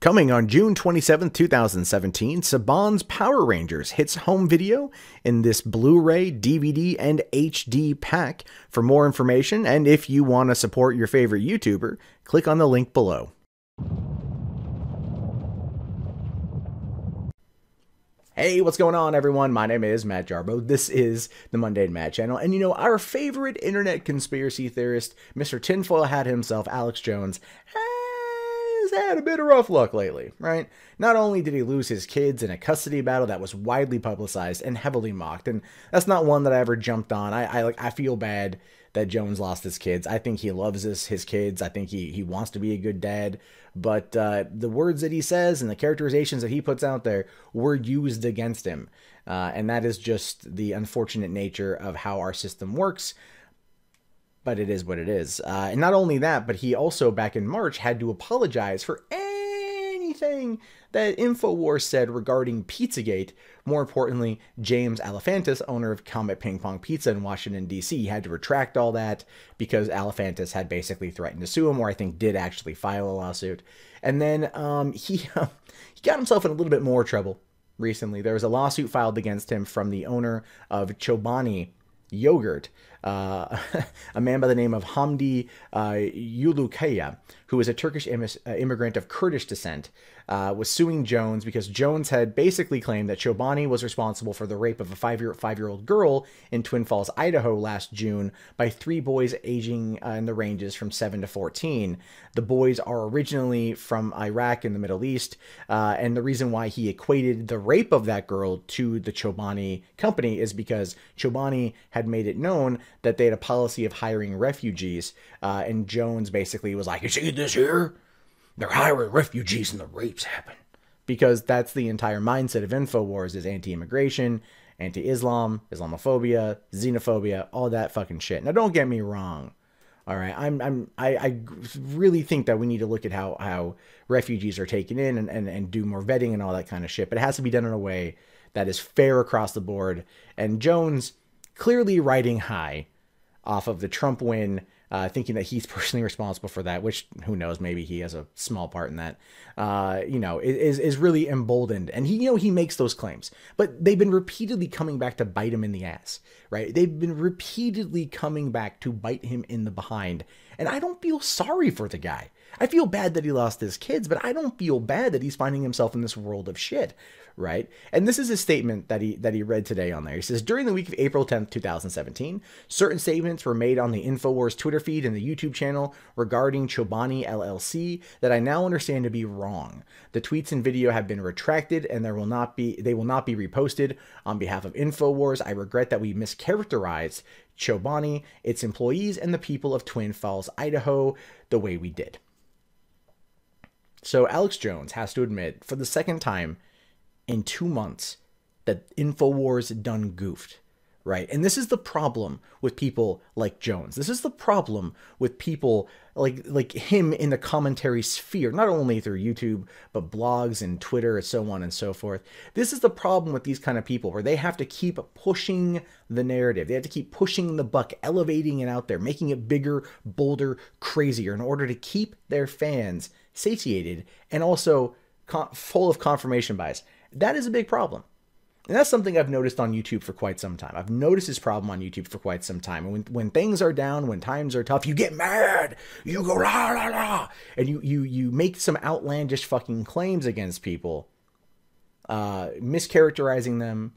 Coming on June 27th, 2017, Saban's Power Rangers hits home video in this Blu-ray, DVD, and HD pack. For more information, and if you want to support your favorite YouTuber, click on the link below. Hey, what's going on, everyone? My name is Matt Jarbo. This is the MundaneChats channel, and you know, our favorite internet conspiracy theorist, Mr. Tinfoil Hat himself, Alex Jones, has had a bit of rough luck lately, right? Not only did he lose his kids in a custody battle that was widely publicized and heavily mocked, and that's not one that I ever jumped on. I feel bad that Jones lost his kids. I think he loves his kids. I think he wants to be a good dad. But the words that he says and the characterizations that he puts out there were used against him. And that is just the unfortunate nature of how our system works. But it is what it is. And not only that, but he also back in March had to apologize for anything that InfoWars said regarding Pizzagate. More importantly, James Alefantis, owner of Comet Ping Pong Pizza in Washington, D.C., had to retract all that because Alefantis had basically threatened to sue him, or I think did actually file a lawsuit. And then he got himself in a little bit more trouble recently. There was a lawsuit filed against him from the owner of Chobani Yogurt, a man by the name of Hamdi Yulukaya, who is a Turkish immigrant of Kurdish descent, was suing Jones because Jones had basically claimed that Chobani was responsible for the rape of a five-year-old girl in Twin Falls, Idaho last June by 3 boys aging in the ranges from 7 to 14. The boys are originally from Iraq in the Middle East, and the reason why he equated the rape of that girl to the Chobani company is because Chobani had made it known that they had a policy of hiring refugees, and Jones basically was like, "You see this here? They're hiring refugees and the rapes happen." Because that's the entire mindset of InfoWars, is anti-immigration, anti-Islam, Islamophobia, xenophobia, all that fucking shit. Now, don't get me wrong. All right, I really think that we need to look at how refugees are taken in and do more vetting and all that kind of shit. But it has to be done in a way that is fair across the board. And Jones clearly riding high off of the Trump win, thinking that he's personally responsible for that, which who knows, maybe he has a small part in that, is really emboldened. And he makes those claims, but they've been repeatedly coming back to bite him in the ass, right? They've been repeatedly coming back to bite him in the behind. And I don't feel sorry for the guy. I feel bad that he lost his kids, but I don't feel bad that he's finding himself in this world of shit, right? And this is a statement that he read today on there. He says, during the week of April 10th, 2017, certain statements were made on the InfoWars Twitter feed and the YouTube channel regarding Chobani LLC that I now understand to be wrong. The tweets and video have been retracted, and they will not be reposted. On behalf of InfoWars, I regret that we mischaracterized Chobani, its employees, and the people of Twin Falls, Idaho, the way we did. So Alex Jones has to admit for the second time in 2 months that InfoWars done goofed, right? And this is the problem with people like Jones. This is the problem with people like him in the commentary sphere, not only through YouTube, but blogs and Twitter and so on and so forth. This is the problem with these kind of people, where they have to keep pushing the narrative. They have to keep pushing the buck, elevating it out there, making it bigger, bolder, crazier in order to keep their fans satiated and also full of confirmation bias. That is a big problem. And that's something I've noticed on YouTube for quite some time. I've noticed this problem on YouTube for quite some time. And when things are down, when times are tough, you get mad. You go la la la, and you make some outlandish fucking claims against people, mischaracterizing them,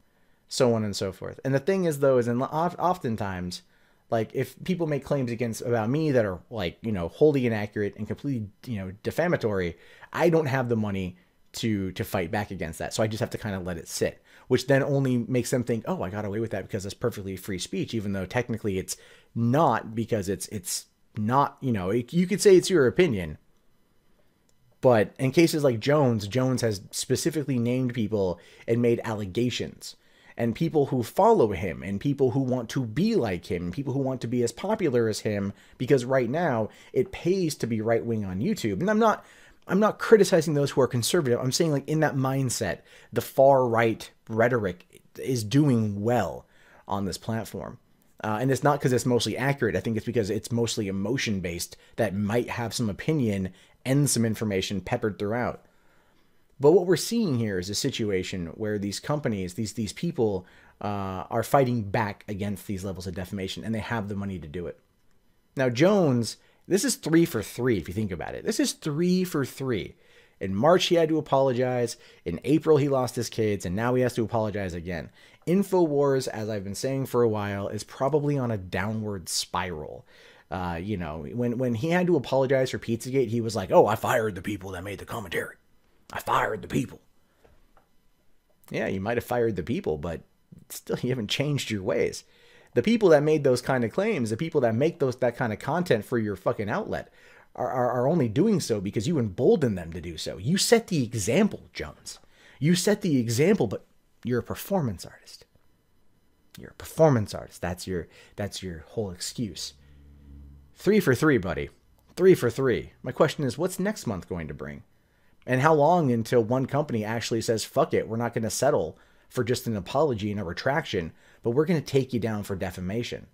so on and so forth. And the thing is, though, is oftentimes, like, if people make claims about me that are wholly inaccurate and completely defamatory, I don't have the money to fight back against that. So I just have to kind of let it sit, which then only makes them think, oh, I got away with that because it's perfectly free speech, even though technically it's not, because it's not, you could say it's your opinion. But in cases like Jones has specifically named people and made allegations. And people who follow him, and people who want to be like him, people who want to be as popular as him, because right now it pays to be right-wing on YouTube. And I'm not criticizing those who are conservative. I'm saying, like, in that mindset, the far-right rhetoric is doing well on this platform. And it's not because it's mostly accurate. I think it's because it's mostly emotion-based that might have some opinion and some information peppered throughout. But what we're seeing here is a situation where these companies, these people are fighting back against these levels of defamation, and they have the money to do it. Now, Jones, this is 3 for 3 if you think about it. This is 3 for 3. In March, he had to apologize. In April, he lost his kids, and now he has to apologize again. InfoWars, as I've been saying for a while, is probably on a downward spiral. You know, when he had to apologize for Pizzagate, he was like, oh, I fired the people that made the commentary. I fired the people. Yeah, you might have fired the people, but still you haven't changed your ways. The people that made those kind of claims, the people that make that kind of content for your fucking outlet are only doing so because you embolden them to do so. You set the example, Jones. You set the example, but you're a performance artist. You're a performance artist. That's your whole excuse. 3 for 3, buddy. 3 for 3. My question is, what's next month going to bring? And how long until one company actually says, fuck it, we're not going to settle for just an apology and a retraction, but we're going to take you down for defamation?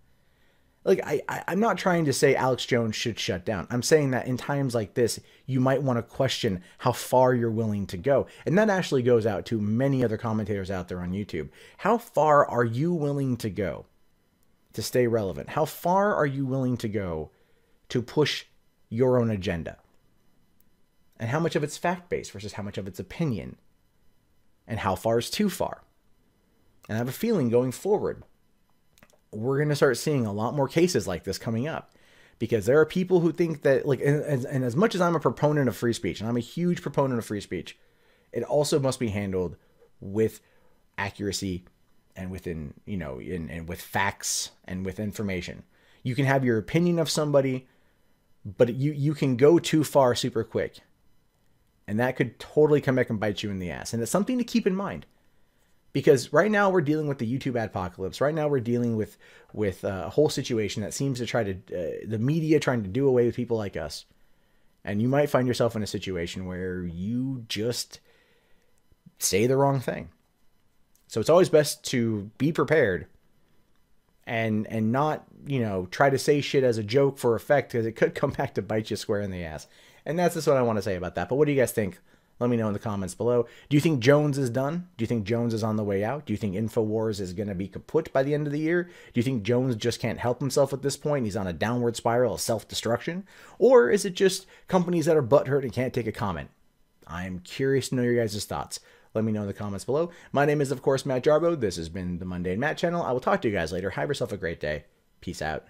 Like, I'm not trying to say Alex Jones should shut down. I'm saying that in times like this, you might want to question how far you're willing to go. And that actually goes out to many other commentators out there on YouTube. How far are you willing to go to stay relevant? How far are you willing to go to push your own agenda? And how much of it's fact-based versus how much of it's opinion? And how far is too far? And I have a feeling going forward, we're going to start seeing a lot more cases like this coming up, because there are people who think that, like, and as much as I'm a proponent of free speech, and I'm a huge proponent of free speech, it also must be handled with accuracy and within, you know, and with facts and with information. You can have your opinion of somebody, but you can go too far super quick, and that could totally come back and bite you in the ass. And it's something to keep in mind. Because right now we're dealing with the YouTube apocalypse. Right now we're dealing with a whole situation that seems to try to, the media trying to do away with people like us. And you might find yourself in a situation where you just say the wrong thing. So it's always best to be prepared and not, you know, try to say shit as a joke for effect, because it could come back to bite you square in the ass. And that's just what I want to say about that. But what do you guys think? Let me know in the comments below. Do you think Jones is done? Do you think Jones is on the way out? Do you think InfoWars is going to be kaput by the end of the year? Do you think Jones just can't help himself at this point? He's on a downward spiral of self-destruction? Or is it just companies that are butthurt and can't take a comment? I'm curious to know your guys' thoughts. Let me know in the comments below. My name is, of course, Matt Jarbo. This has been the Mundane Matt channel. I will talk to you guys later. Have yourself a great day. Peace out.